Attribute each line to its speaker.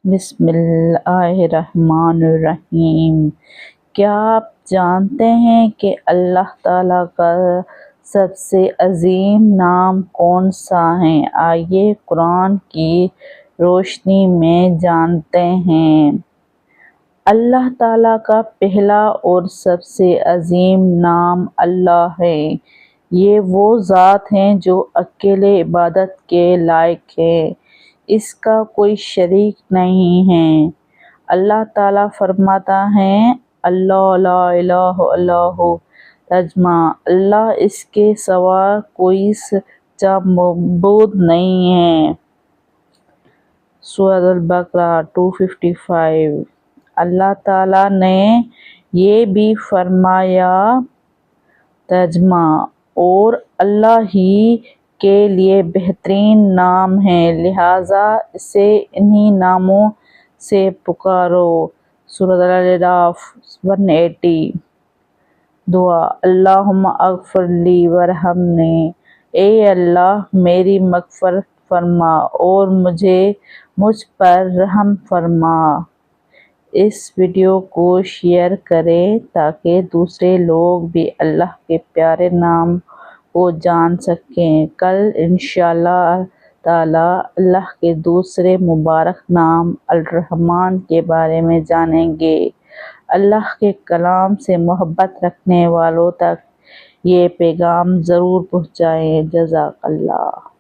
Speaker 1: بسم اللہ الرحمن الرحیم۔ کیا آپ جانتے ہیں کہ اللہ تعالیٰ کا سب سے عظیم نام کون سا ہے؟ آئیے قرآن کی روشنی میں جانتے ہیں۔ اللہ تعالیٰ کا پہلا اور سب سے عظیم نام اللہ ہے۔ یہ وہ ذات ہے جو اکیلے عبادت کے لائق ہے، اس کا کوئی شریک نہیں ہے۔ اللہ تعالیٰ فرماتا ہے، اللہ لا الہ الا ہو، ترجمہ اللہ اس کے سوا کوئی سچا معبود نہیں ہے۔ سورۃ البقرہ 255۔ اللہ تعالیٰ نے یہ بھی فرمایا، ترجمہ اور اللہ ہی کے لیے بہترین نام ہے، لہٰذا اسے انہی ناموں سے پکارو۔ سورۃ الاعراف 180۔ دعا: اللہم اغفر لی وارحمنی، اے اللہ میری مغفرت فرما اور مجھ پر رحم فرما۔ اس ویڈیو کو شیئر کریں تاکہ دوسرے لوگ بھی اللہ کے پیارے نام کو جان سکیں۔ کل انشاءاللہ تعالی اللہ کے دوسرے مبارک نام الرحمن کے بارے میں جانیں گے۔ اللہ کے کلام سے محبت رکھنے والوں تک یہ پیغام ضرور پہنچائیں۔ جزاک اللہ۔